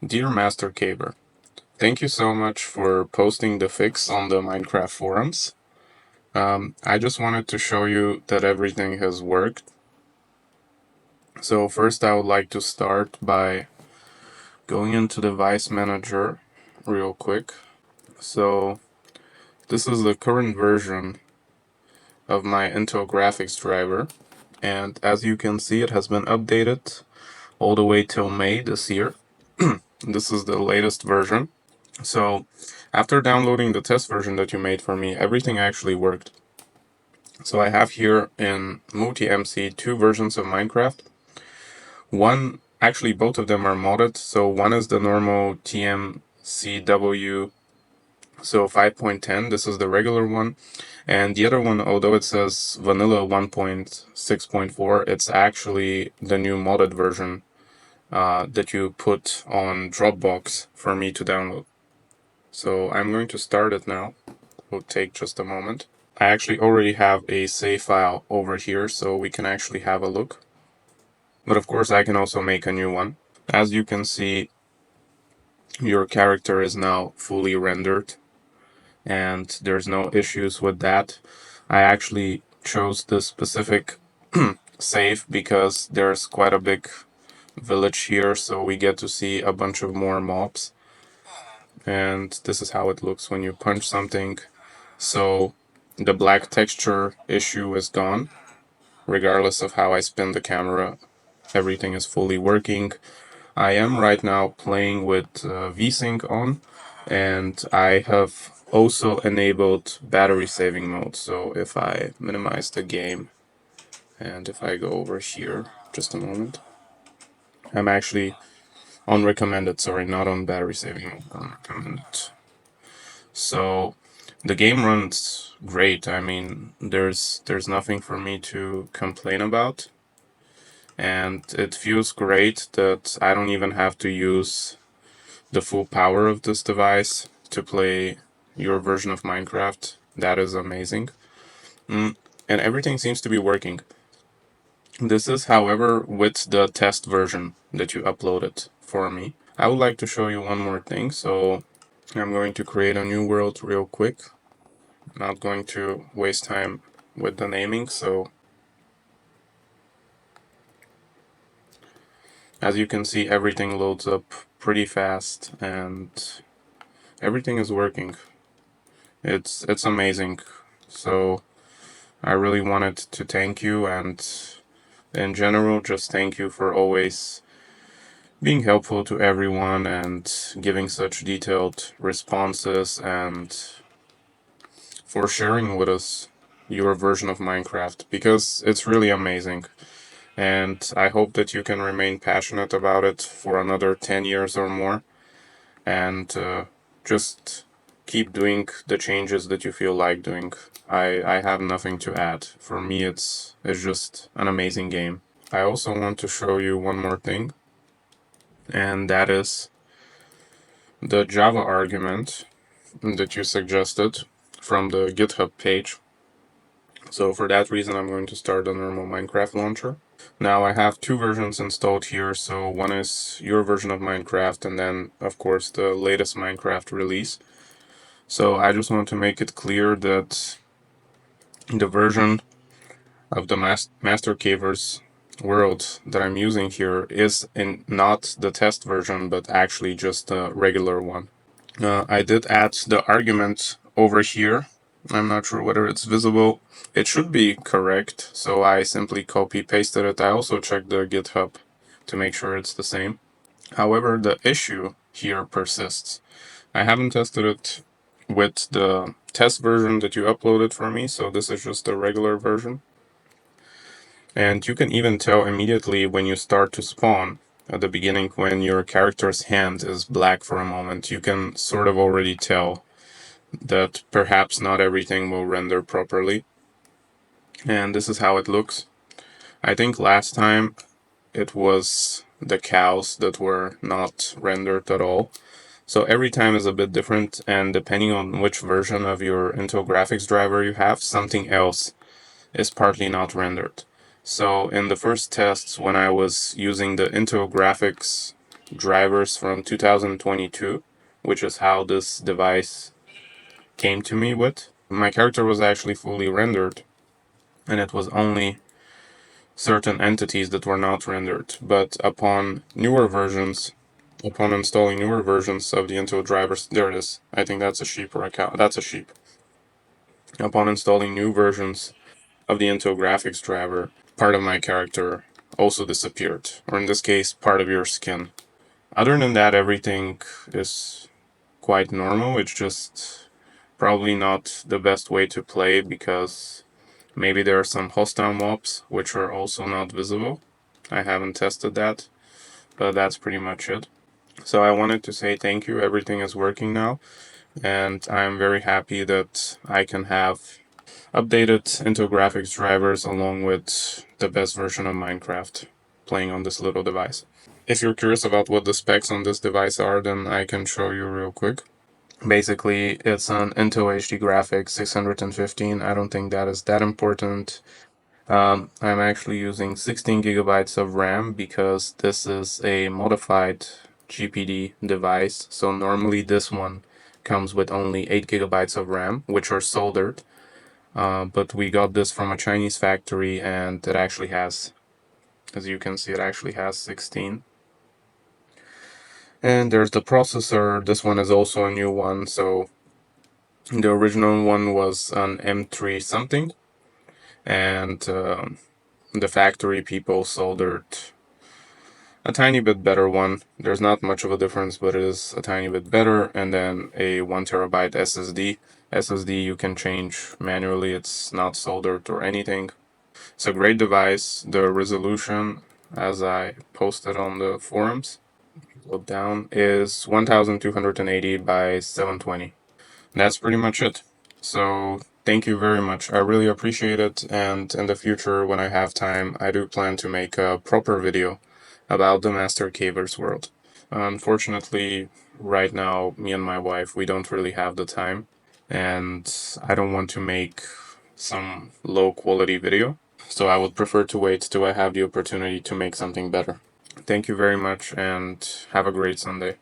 Dear MasterCaver, thank you so much for posting the fix on the Minecraft forums. I just wanted to show you that everything has worked. So first I would like to start by going into the device manager real quick. So this is the current version of my Intel graphics driver, and as you can see, it has been updated all the way till May this year. This is the latest version. So after downloading the test version that you made for me, everything actually worked. So I have here in MultiMC two versions of Minecraft. One, actually both of them are modded. So one is the normal TMCW, so 5.10, this is the regular one. And the other one, although it says vanilla 1.6.4, it's actually the new modded version that you put on Dropbox for me to download. So I'm going to start it now. Will take just a moment. I actually already have a save file over here, so we can actually have a look. But of course I can also make a new one. As you can see, your character is now fully rendered, and there's no issues with that. I actually chose this specific save because there's quite a big village here, so we get to see a bunch of more mobs. And this is how it looks when you punch something. So the black texture issue is gone. Regardless of how I spin the camera, everything is fully working. I am right now playing with VSync on, and I have also enabled battery saving mode. So if I minimize the game and if I go over here, just a moment, I'm actually on recommended, sorry, not on battery saving mode, on recommended. So the game runs great. I mean, there's nothing for me to complain about. And it feels great that I don't even have to use the full power of this device to play your version of Minecraft. That is amazing. And everything seems to be working. This is, however, with the test version that you uploaded for me. I would like to show you one more thing, so I'm going to create a new world real quick. Not going to waste time with the naming, so as you can see, everything loads up pretty fast and everything is working. It's amazing. So I really wanted to thank you, and in general just thank you for always being helpful to everyone and giving such detailed responses, and for sharing with us your version of Minecraft, because it's really amazing. And I hope that you can remain passionate about it for another 10 years or more, and just keep doing the changes that you feel like doing. I have nothing to add. For me, it's just an amazing game. I also want to show you one more thing, and that is the Java argument that you suggested from the GitHub page. So for that reason, I'm going to start the normal Minecraft launcher. Now I have two versions installed here, so one is your version of Minecraft, and then of course the latest Minecraft release. So I just want to make it clear that the version of the MasterCaver's world that I'm using here is not the test version, but actually just the regular one. I did add the argument over here. I'm not sure whether it's visible. It should be correct, so I simply copy pasted it. I also checked the GitHub to make sure it's the same. However, the issue here persists. I haven't tested it with the test version that you uploaded for me, so this is just the regular version. And you can even tell immediately when you start to spawn, at the beginning when your character's hand is black for a moment, you can sort of already tell that perhaps not everything will render properly. And this is how it looks. I think last time it was the cows that were not rendered at all. So every time is a bit different, and depending on which version of your Intel graphics driver you have, something else is partly not rendered. So in the first tests, when I was using the Intel graphics drivers from 2022, which is how this device came to me with. My character was actually fully rendered, and it was only certain entities that were not rendered. But upon installing newer versions of the Intel drivers, there it is. I think that's a sheep or a cow. That's a sheep. Upon installing new versions of the Intel graphics driver, part of my character also disappeared, or in this case, part of your skin. Other than that, everything is quite normal. It's just probably not the best way to play because maybe there are some hostile mobs which are also not visible. I haven't tested that, but that's pretty much it. So I wanted to say thank you. Everything is working now, and I'm very happy that I can have updated Intel graphics drivers along with the best version of Minecraft playing on this little device. If you're curious about what the specs on this device are, then I can show you real quick. Basically, it's an Intel HD graphics 615. I don't think that is that important. I'm actually using 16 gigabytes of RAM because this is a modified GPD device. So normally this one comes with only 8 gigabytes of RAM, which are soldered. But we got this from a Chinese factory, and it actually has, as you can see, it actually has 16. And there's the processor. This one is also a new one. So the original one was an M3 something, and the factory people soldered a tiny bit better one. There's not much of a difference, but it is a tiny bit better. And then a 1 terabyte SSD. SSD you can change manually, it's not soldered or anything. It's a great device. The resolution, as I posted on the forums, go down, is 1280 by 720. That's pretty much it. So thank you very much. I really appreciate it, and in the future when I have time, I do plan to make a proper video about the TheMasterCaver's world. Unfortunately, right now, me and my wife, we don't really have the time, and I don't want to make some low quality video, so I would prefer to wait till I have the opportunity to make something better. Thank you very much, and have a great Sunday.